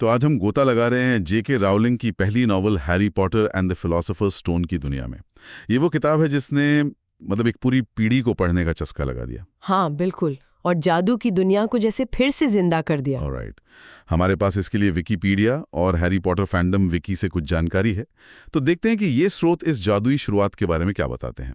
तो आज हम गोता लगा रहे हैं जेके रावलिंग की पहली novel Harry Potter and the philosopher's stone की दुनिया में। ये वो किताब है जिसने मतलब एक पूरी पीढ़ी को पढ़ने का चस्का लगा दिया। हाँ बिल्कुल, और जादू की दुनिया को जैसे फिर से जिंदा कर दिया। ऑलराइट, हमारे पास इसके लिए विकीपीडिया और हैरी पॉटर फैंडम विकी से कुछ जानकारी है, तो देखते हैं कि ये स्रोत इस जादुई शुरुआत के बारे में क्या बताते हैं।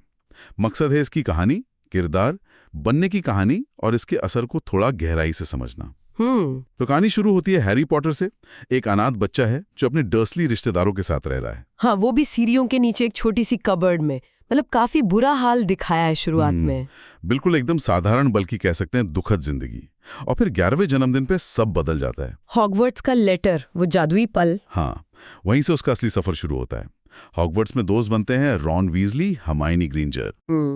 मकसद है इसकी कहानी, किरदार, बनने की कहानी और इसके असर को थोड़ा गहराई से समझना। तो कहानी शुरू होती है हैरी पॉटर से। एक अनाथ बच्चा है जो अपने डर्सली रिश्तेदारों के साथ रह रहा है। हाँ, वो भी सीढ़ियों के नीचे एक छोटी सी कबर्ड में। मतलब काफी बुरा हाल दिखाया है शुरुआत में। बिल्कुल एकदम साधारण, बल्कि कह सकते हैं दुखद जिंदगी। और फिर 11वें जन्मदिन पे सब बदल जाता है। हॉगवर्ट्स का लेटर, वो जादुई पल। हाँ, वहीं से उसका असली सफर शुरू होता है। हॉगवर्ट्स में दोस्त बनते हैं रॉन वीजली, हर्माइनी ग्रेंजर,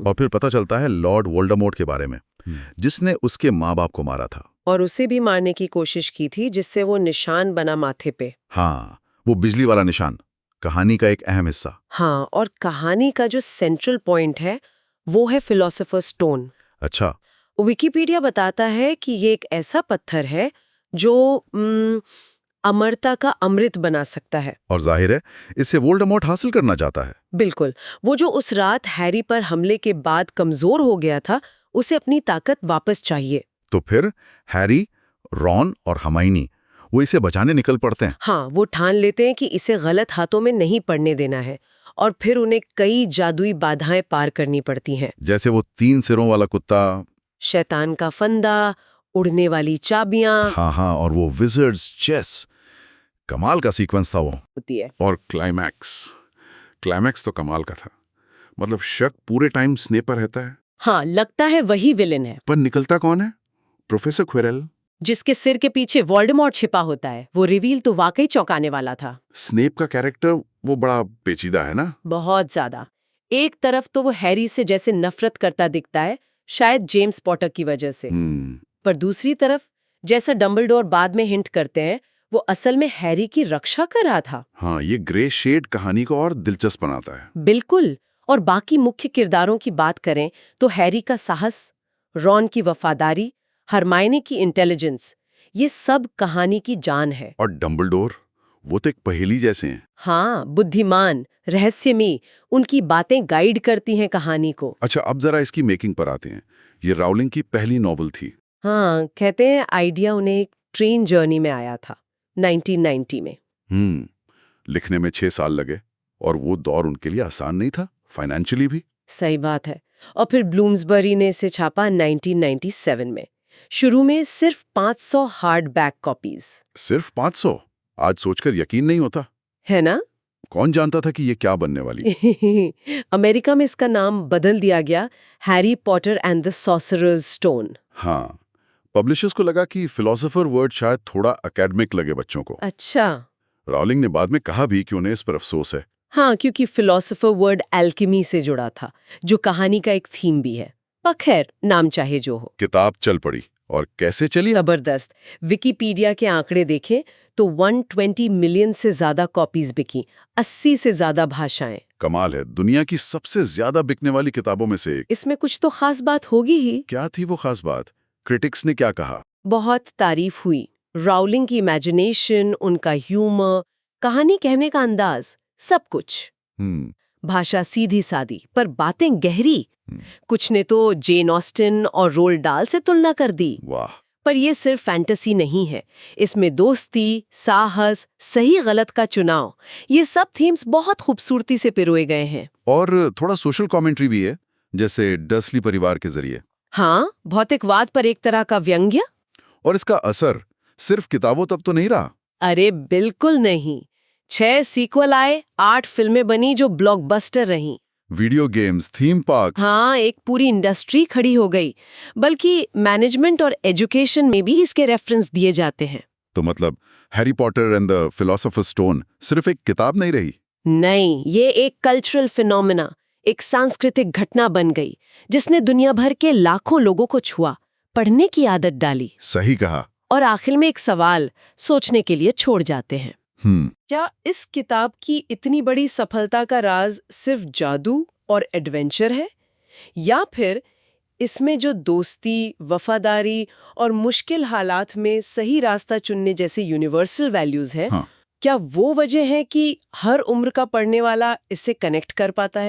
और फिर पता चलता है लॉर्ड वोल्डेमॉर्ट के बारे में, जिसने उसके माँ बाप को मारा था और उसे भी मारने की कोशिश की थी, जिससे वो निशान बना माथे पे। हाँ, वो बिजली वाला निशान, कहानी का एक अहम हिस्सा। हाँ, और कहानी का जो सेंट्रल पॉइंट है वो है फिलोसोफर स्टोन। अच्छा। विकिपीडिया बताता है कि ये एक ऐसा पत्थर है जो अमरता का अमृत बना सकता है। और जाहिर है इससे वोल्डेमॉर्ट हासिल करना चाहता है। बिल्कुल, वो जो उस रात हैरी पर हमले के बाद कमजोर हो गया था, उसे अपनी ताकत वापस चाहिए। तो फिर हैरी, रॉन और हर्माइनी वो इसे बचाने निकल पड़ते हैं। हाँ, वो ठान लेते हैं कि इसे गलत हाथों में नहीं पड़ने देना है, और फिर उन्हें कई जादुई बाधाएं पार करनी पड़ती हैं। जैसे वो 3 सिरों वाला कुत्ता, शैतान का फंदा, उड़ने वाली चाबियां। हाँ, और वो विजर्ड्स चेस। कमाल का सीक्वेंस था वो। होती है। और क्लाइमैक्स तो कमाल का था। मतलब शक पूरे टाइम स्नेप पर रहता है, हाँ, लगता है वही विलेन है, पर निकलता कौन है? प्रोफेसर क्विरेल। जिसके सिर के पीछे वोल्डेमॉर्ट छिपा होता है। वो रिवील तो वाकई चौंकाने वाला था। स्नेप का कैरेक्टर वो बड़ा पेचीदा है ना। बहुत ज्यादा। एक तरफ तो वो हैरी से जैसे नफरत करता दिखता है, शायद जेम्स पॉटर की वजह से, पर दूसरी तरफ जैसा डंबलडोर बाद में हिंट करते हैं, वो असल में हैरी की रक्षा कर रहा था। हाँ, ये ग्रे शेड कहानी को और दिलचस्प बनाता है। बिल्कुल। और बाकी मुख्य किरदारों की बात करें तो हैरी का साहस, रॉन की वफादारी, हरमाइनी की इंटेलिजेंस, ये सब कहानी की जान है। और डंबलडोर, वो तो एक पहेली जैसे हैं। हाँ, बुद्धिमान, रहस्यमयी, उनकी बातें गाइड करती हैं कहानी को। अच्छा, अब जरा इसकी मेकिंग पर आते हैं। ये रावलिंग की पहली नॉवल थी। हाँ, कहते हैं आइडिया उन्हें एक ट्रेन जर्नी में आया था 1990 में। लिखने में 6 साल लगे, और वो दौर उनके लिए आसान नहीं था, फाइनेंशियली भी। सही बात है। और फिर ब्लूम्सबरी ने इसे छापा 1997 में। शुरू में सिर्फ 500 हार्ड बैक कॉपीज। सिर्फ 500? आज सोचकर यकीन नहीं होता, है ना? कौन जानता था कि ये क्या बनने वाली। अमेरिका में इसका नाम बदल दिया गया, Harry Potter and the sorcerers stone. हाँ, पब्लिशर्स को लगा कि फिलोसोफर वर्ड शायद थोड़ा एकेडमिक लगे बच्चों को। अच्छा। रावलिंग ने बाद में कहा भी कि उन्हें इस पर अफसोस है। हाँ, क्योंकि फिलोसोफर वर्ड एल्केमी से जुड़ा था, जो कहानी का एक थीम भी है। पर खैर, नाम चाहे जो हो, किताब चल पड़ी। और कैसे चली? जबरदस्त। विकिपीडिया के आंकड़े देखें तो 120 मिलियन से ज्यादा कॉपीज बिकी, 80 से ज्यादा भाषाएं। कमाल है, दुनिया की सबसे ज्यादा बिकने वाली किताबों में से एक। इसमें कुछ तो खास बात होगी ही। क्या थी वो खास बात? क्रिटिक्स ने क्या कहा? बहुत तारीफ हुई। राउलिंग की इमेजिनेशन, उनका ह्यूमर, कहानी कहने का अंदाज, सब कुछ। भाषा सीधी सादी पर बातें गहरी। कुछ ने तो जेन ऑस्टिन और रोल्ड डाल से तुलना कर दी। वाह। पर ये सिर्फ फैंटेसी नहीं है, इसमें दोस्ती, साहस, सही गलत का चुनाव, ये सब थीम्स बहुत खूबसूरती से पिरोए गए हैं। और थोड़ा सोशल कमेंट्री भी है, जैसे डर्सली परिवार के जरिए। हाँ, भौतिकवाद पर एक तरह का व्यंग्य। और इसका असर सिर्फ किताबों तक तो नहीं रहा। अरे बिल्कुल नहीं। 6 सीक्वल आए, 8 फिल्में बनी जो ब्लॉकबस्टर रहीं। Video games, theme parks. हाँ, एक पूरी इंडस्ट्री खड़ी हो गई। बल्कि मैनेजमेंट और एजुकेशन में भी इसके रेफरेंस दिए जाते हैं। तो मतलब Harry Potter and the philosopher's stone सिर्फ एक किताब नहीं रही। नहीं, ये एक कल्चरल फिनोमेना, एक सांस्कृतिक घटना बन गई, जिसने दुनिया भर के लाखों लोगों को छुआ, पढ़ने की आदत डाली। सही कहा। और आखिर में एक सवाल सोचने के लिए छोड़ जाते हैं। क्या इस किताब की इतनी बड़ी सफलता का राज सिर्फ जादू और एडवेंचर है, या फिर इसमें जो दोस्ती, वफादारी और मुश्किल हालात में सही रास्ता चुनने जैसे यूनिवर्सल वैल्यूज हैं, हाँ। क्या वो वजह है कि हर उम्र का पढ़ने वाला इससे कनेक्ट कर पाता है?